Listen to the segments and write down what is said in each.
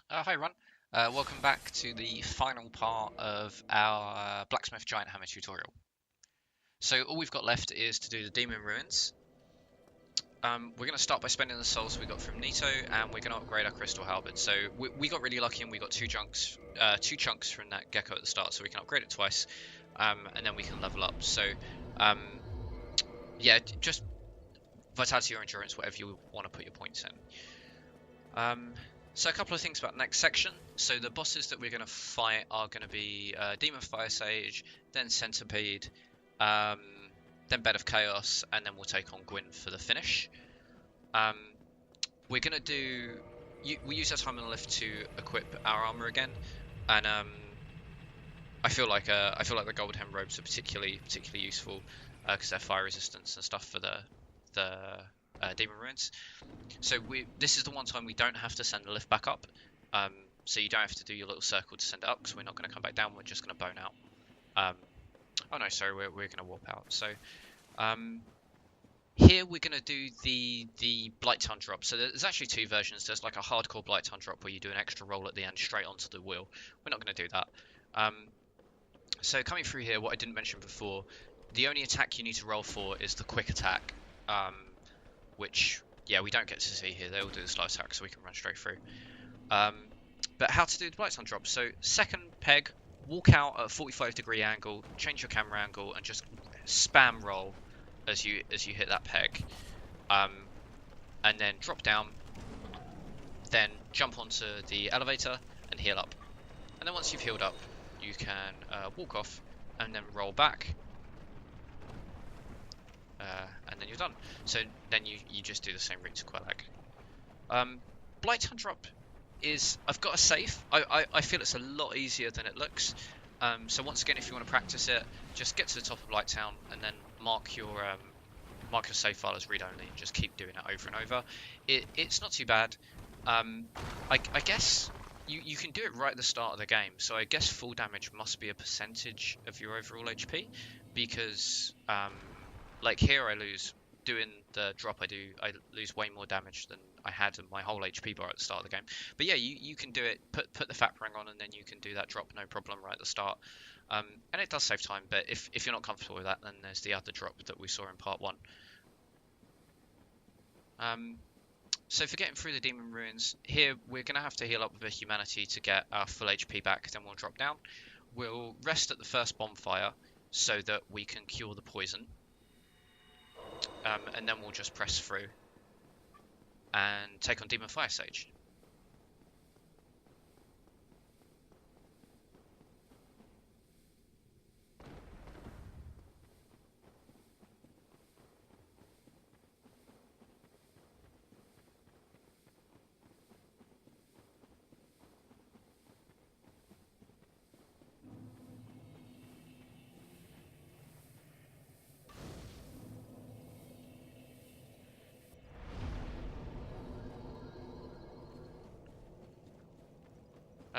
Hi everyone, welcome back to the final part of our blacksmith giant hammer tutorial. So all we've got left is to do the demon ruins. We're going to start by spending the souls we got from Nito, and we're going to upgrade our crystal halberd. So we got really lucky and we got two chunks from that gecko at the start, so we can upgrade it twice, and then we can level up. So um, yeah, just vitality or endurance, whatever you want to put your points in. So a couple of things about next section. So the bosses that we're going to fight are going to be Demon Firesage, then Centipede, then Bed of Chaos, and then we'll take on Gwyn for the finish. We're going to do... we use our time on the lift to equip our armor again, and I feel like the gold hem robes are particularly useful because they're fire resistance and stuff for the demon ruins. So this is the one time we don't have to send the lift back up, so you don't have to do your little circle to send it up because we're not going to come back down, we're just going to bone out. Oh no, sorry, we're going to warp out. So here we're going to do the Blighttown drop. So there's actually two versions. There's like a hardcore Blighttown drop where you do an extra roll at the end straight onto the wheel. We're not going to do that. So coming through here, what I didn't mention before, the only attack you need to roll for is the quick attack, which, yeah, we don't get to see here. They all do the slow attack, so we can run straight through. But how to do the Blighttown drop. So second peg, walk out at a 45-degree angle, change your camera angle, and just spam roll as you hit that peg. And then drop down, then jump onto the elevator and heal up. And then once you've healed up, you can walk off and then roll back. And then you're done. So then you just do the same route to Quelag. Blighttown drop is, I've got a safe. I feel it's a lot easier than it looks. So once again, if you want to practice it, just get to the top of Blighttown and then mark your save file as read only and just keep doing it over and over. It's not too bad. I guess you can do it right at the start of the game. So I guess full damage must be a percentage of your overall HP, because like here I lose, doing the drop I lose way more damage than I had in my whole HP bar at the start of the game. But yeah, you can do it, put the fat ring on, and then you can do that drop no problem right at the start. And it does save time, but if you're not comfortable with that, then there's the other drop that we saw in part 1. So for getting through the demon ruins, here we're going to have to heal up with a humanity to get our full HP back, then we'll drop down. We'll rest at the first bonfire so that we can cure the poison. And then we'll just press through and take on Demon Firesage.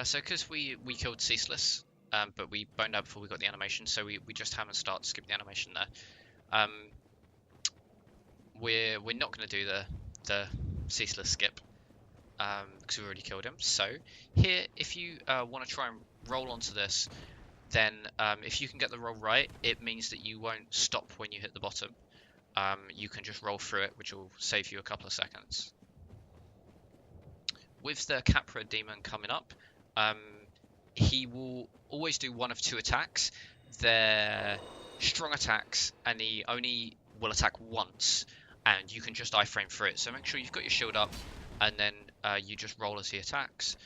So because we killed Ceaseless, but we boned out before we got the animation, so we just haven't started to skip the animation there. We're not going to do the Ceaseless skip because we already killed him. So here, if you want to try and roll onto this, then if you can get the roll right, it means that you won't stop when you hit the bottom. You can just roll through it, which will save you a couple of seconds. With the Capra demon coming up, he will always do one of two attacks. They're strong attacks, and he only will attack once, and you can just iframe through it. So make sure you've got your shield up, and then you just roll as he attacks.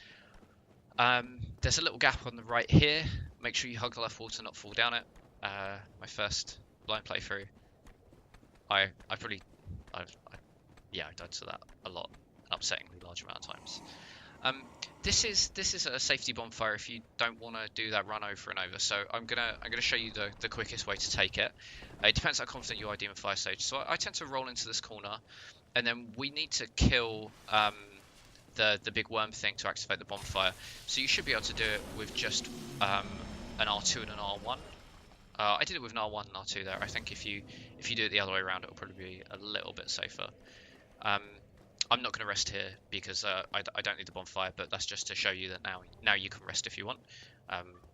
There's a little gap on the right here. Make sure you hug the left wall to not fall down it. My first blind playthrough, I died to that a lot, an upsettingly large amount of times. This is a safety bonfire if you don't want to do that run over and over. So I'm gonna show you the quickest way to take it. It depends how confident you are, Demon Firesage. So I tend to roll into this corner, and then we need to kill the big worm thing to activate the bonfire. So you should be able to do it with just an R2 and an R1. I did it with an R1 and R2 there. I think if you do it the other way around, it'll probably be a little bit safer. I'm not going to rest here because I don't need the bonfire, but that's just to show you that now you can rest if you want.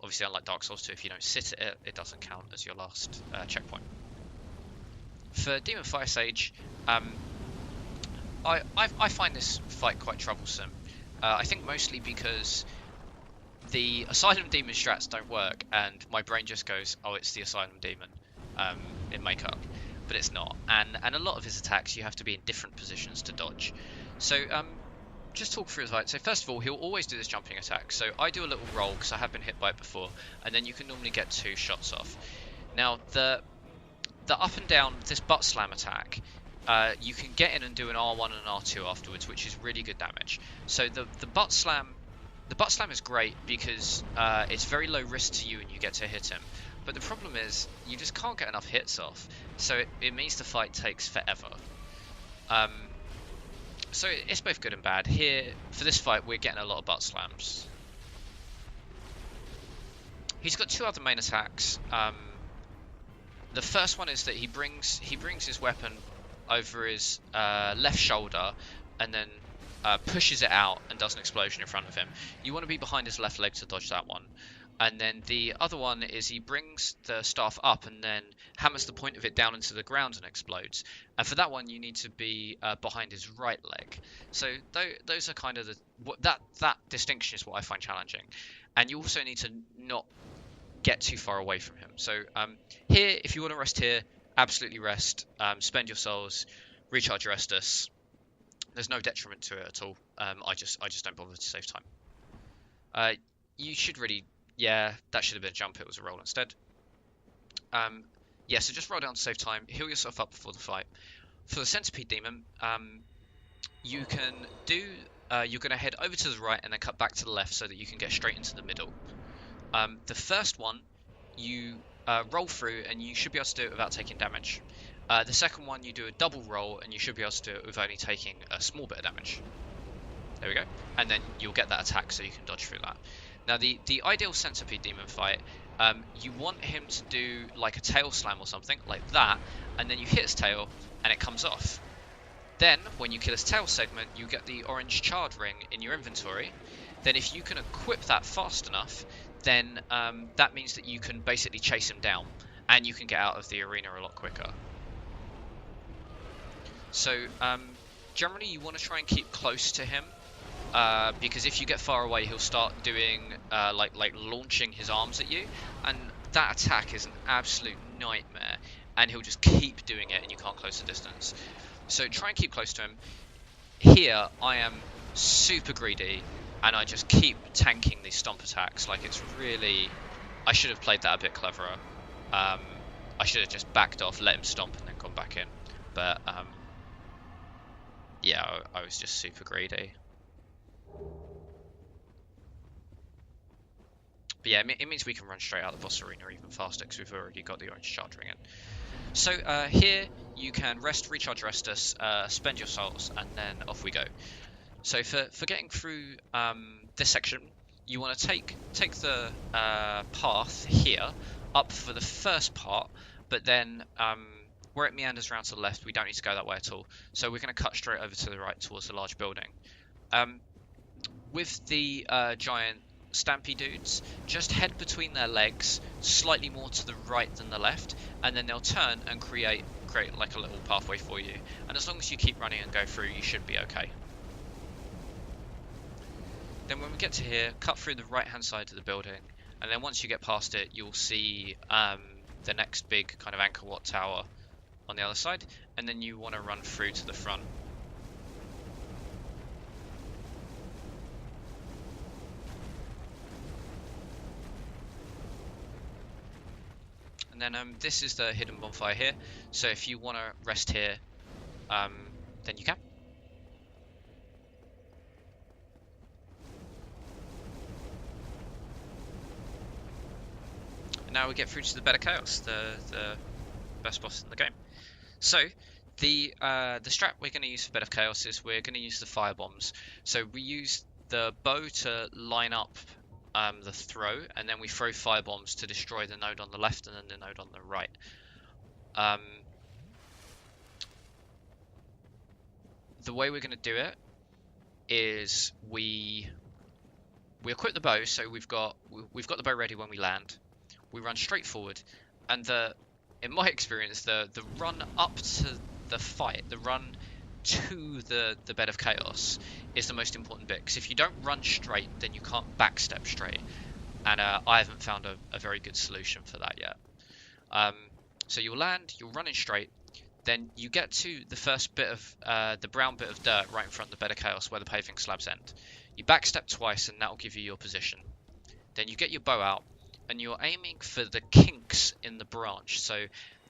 Obviously, unlike Dark Souls 2, if you don't sit at it, it doesn't count as your last checkpoint. For Demon Firesage, I find this fight quite troublesome. I think mostly because the Asylum Demon strats don't work, and my brain just goes, oh, it's the Asylum Demon in makeup, but it's not. And a lot of his attacks you have to be in different positions to dodge. So just talk through his fight. So first of all, he'll always do this jumping attack. So I do a little roll because I have been hit by it before, and then you can normally get 2 shots off. Now the up and down, this butt slam attack, you can get in and do an R1 and an R2 afterwards, which is really good damage. So the butt slam is great because it's very low risk to you and you get to hit him. But the problem is you just can't get enough hits off, so it means the fight takes forever. So it's both good and bad. Here, for this fight, we're getting a lot of butt slams. He's got 2 other main attacks. The first one is that he brings his weapon over his left shoulder and then pushes it out and does an explosion in front of him. You want to be behind his left leg to dodge that one. And then the other one is he brings the staff up and then hammers the point of it down into the ground and explodes. And for that one, you need to be behind his right leg. So those are kind of that distinction is what I find challenging. And you also need to not get too far away from him. So here, if you want to rest here, absolutely rest. Spend your souls, recharge your Estus. There's no detriment to it at all. I just don't bother to save time. You should really. Yeah, that should have been a jump, it was a roll instead. Yeah, so just roll down to save time, heal yourself up before the fight. For the Centipede Demon, you can do, you're going to head over to the right and then cut back to the left so that you can get straight into the middle. The first one, you roll through and you should be able to do it without taking damage. The second one, you do a double roll and you should be able to do it with only taking a small bit of damage. There we go. And then you'll get that attack so you can dodge through that. Now the ideal Centipede Demon fight, you want him to do like a tail slam or something like that, and then you hit his tail and it comes off. Then when you kill his tail segment, you get the orange charred ring in your inventory. Then if you can equip that fast enough, then that means that you can basically chase him down and you can get out of the arena a lot quicker. So generally you want to try and keep close to him. Because if you get far away, he'll start doing like launching his arms at you, and that attack is an absolute nightmare. And he'll just keep doing it, and you can't close the distance. So try and keep close to him. Here, I am super greedy, and I just keep tanking these stomp attacks. Like it's really, I should have played that a bit cleverer. I should have just backed off, let him stomp, and then gone back in. But yeah, I was just super greedy. But yeah, it means we can run straight out the boss arena even faster because we've already got the orange charge ring in. So here you can rest, recharge Restus, spend your souls, and then off we go. So for getting through this section, you want to take the path here up for the first part, but then where it meanders around to the left, we don't need to go that way at all. So we're going to cut straight over to the right towards the large building. With the giant stampy dudes, just head between their legs slightly more to the right than the left, and then they'll turn and create like a little pathway for you. And as long as you keep running and go through, you should be okay. Then when we get to here, cut through the right hand side of the building, and then once you get past it, you'll see the next big kind of Angkor Wat tower on the other side, and then you want to run through to the front. And then this is the hidden bonfire here, so if you want to rest here, then you can. And now we get through to the Bed of Chaos, the best boss in the game. So the strat we're going to use for Bed of Chaos is we're going to use the fire bombs. So we use the bow to line up the throw, and then we throw fire bombs to destroy the node on the left and then the node on the right. the way we're going to do it is we equip the bow, so we've got the bow ready when we land. We run straight forward, and in my experience, the run up to the fight, the run to the bed of chaos, is the most important bit. Because if you don't run straight, then you can't backstep straight, and I haven't found a very good solution for that yet. So you'll land, you're running straight, then you get to the first bit of the brown bit of dirt right in front of the bed of chaos where the paving slabs end. You backstep twice, and that will give you your position. Then you get your bow out, and you're aiming for the kinks in the branch. So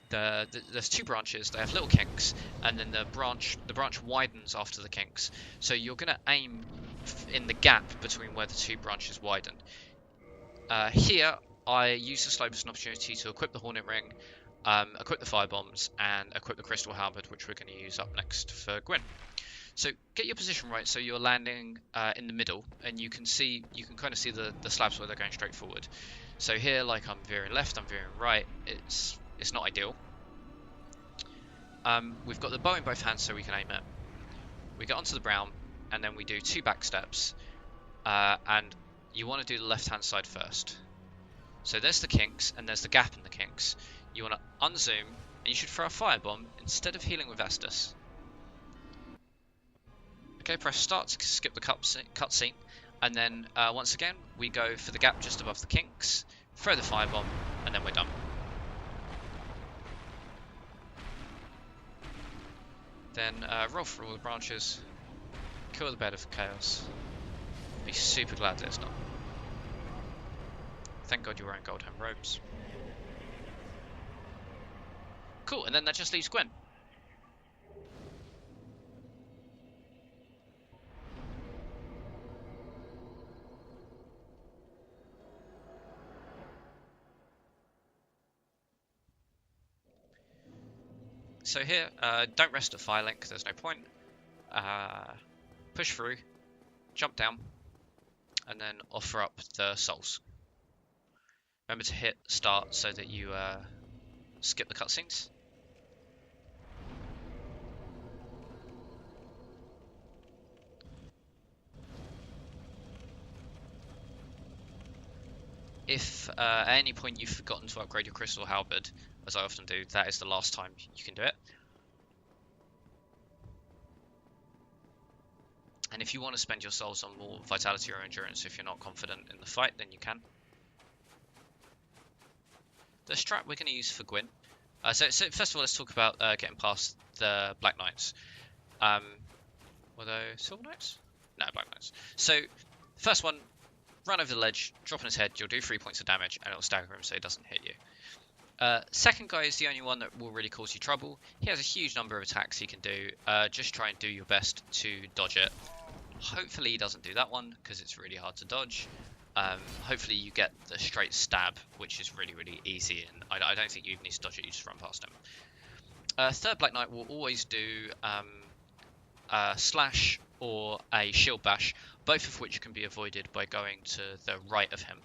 there's two branches, they have little kinks, and then the branch widens after the kinks. So you're going to aim in the gap between where the two branches widen. Here, I use the slope as an opportunity to equip the Hornet Ring, equip the fire bombs, and equip the crystal halberd, which we're going to use up next for Gwyn. So get your position right, so you're landing in the middle, and you can kind of see the slabs where they're going straight forward. So here, like, I'm veering left, I'm veering right. It's not ideal. We've got the bow in both hands, so we can aim it. We get onto the brown, and then we do 2 back steps, and you want to do the left-hand side first. So there's the kinks, and there's the gap in the kinks. You want to unzoom, and you should throw a firebomb instead of healing with Estus. Okay, press start to skip the cutscene, and then once again we go for the gap just above the kinks, throw the firebomb, and then we're done. Then roll through all the branches, kill the bed of chaos. Be super glad that it's not. Thank God you're wearing gold hem robes. Cool, and then that just leaves Gwyn. So here, don't rest at fire link, there's no point. Push through, jump down, and then offer up the souls. Remember to hit start so that you skip the cutscenes. If at any point you've forgotten to upgrade your crystal halberd, as I often do, that is the last time you can do it. And if you want to spend your souls on more vitality or endurance if you're not confident in the fight, then you can. The strat we're going to use for Gwyn. So first of all, let's talk about getting past the Black Knights. Were they Silver Knights? No, Black Knights. So, first one, run over the ledge, drop on his head, you'll do 3 points of damage, and it'll stagger him so he doesn't hit you. Second guy is the only one that will really cause you trouble. He has a huge number of attacks he can do. Just try and do your best to dodge it. Hopefully he doesn't do that one, because it's really hard to dodge. Hopefully you get the straight stab, which is really, really easy, and I don't think you even need to dodge it, you just run past him. Third Black Knight will always do a slash or a shield bash, both of which can be avoided by going to the right of him.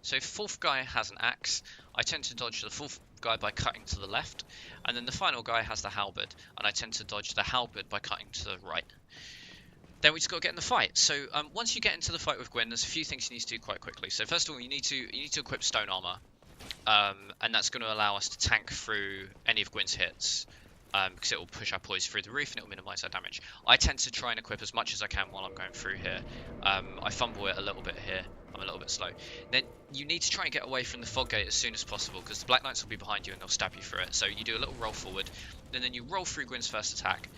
So fourth guy has an axe. I tend to dodge the fourth guy by cutting to the left, and then the final guy has the halberd, and I tend to dodge the halberd by cutting to the right. Then we just got to get in the fight. So once you get into the fight with Gwyn, there's a few things you need to do quite quickly. So first of all, you need to equip stone armor, and that's going to allow us to tank through any of Gwyn's hits, because it will push our poise through the roof and it will minimize our damage. I tend to try and equip as much as I can while I'm going through here. I fumble it a little bit here. I'm a little bit slow. Then you need to try and get away from the fog gate as soon as possible, because the Black Knights will be behind you and they'll stab you through it. So you do a little roll forward, and then you roll through Gwyn's first attack.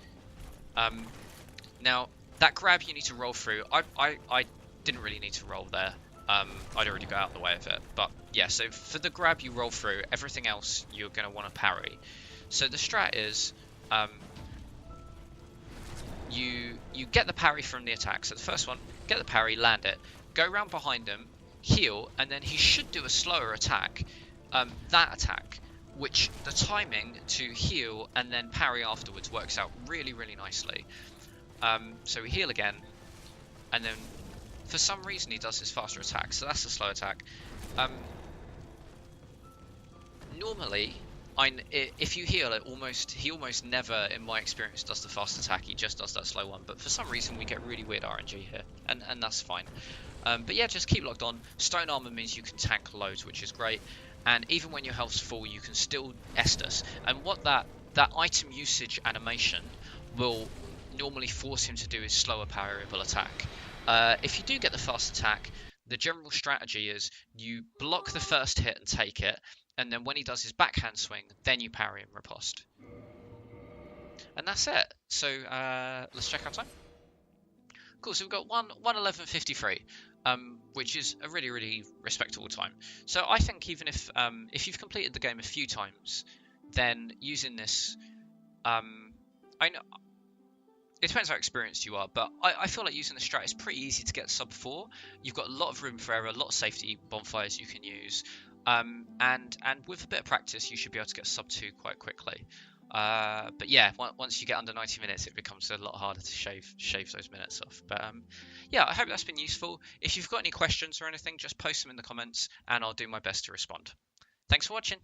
Now that grab you need to roll through. I didn't really need to roll there. I'd already got out of the way of it. But yeah, so for the grab you roll through, everything else you're going to want to parry. So the strat is you get the parry from the attack. So the first one, get the parry, land it, go around behind him, heal, and then he should do a slower attack. That attack, which the timing to heal and then parry afterwards works out really, really nicely. So we heal again, and then for some reason he does his faster attack, so that's a slow attack. normally, if you heal, he almost never, in my experience, does the fast attack. He just does that slow one. But for some reason, we get really weird RNG here, and that's fine. But yeah, just keep locked on. Stone armor means you can tank loads, which is great. And even when your health's full, you can still Estus. And what that item usage animation will normally force him to do is slower parryable attack. If you do get the fast attack, the general strategy is you block the first hit and take it, and then when he does his backhand swing, then you parry and riposte. And that's it. So let's check our time. Cool, so we've got 1:11:53, which is a really respectable time. So I think even if you've completed the game a few times, then using this, I know it depends how experienced you are, but I feel like using the strat is pretty easy to get sub 4. You've got a lot of room for error, a lot of safety bonfires you can use, and with a bit of practice, you should be able to get sub 2 quite quickly. But yeah, once you get under 90 minutes, it becomes a lot harder to shave those minutes off. But yeah, I hope that's been useful. If you've got any questions or anything, just post them in the comments, and I'll do my best to respond. Thanks for watching.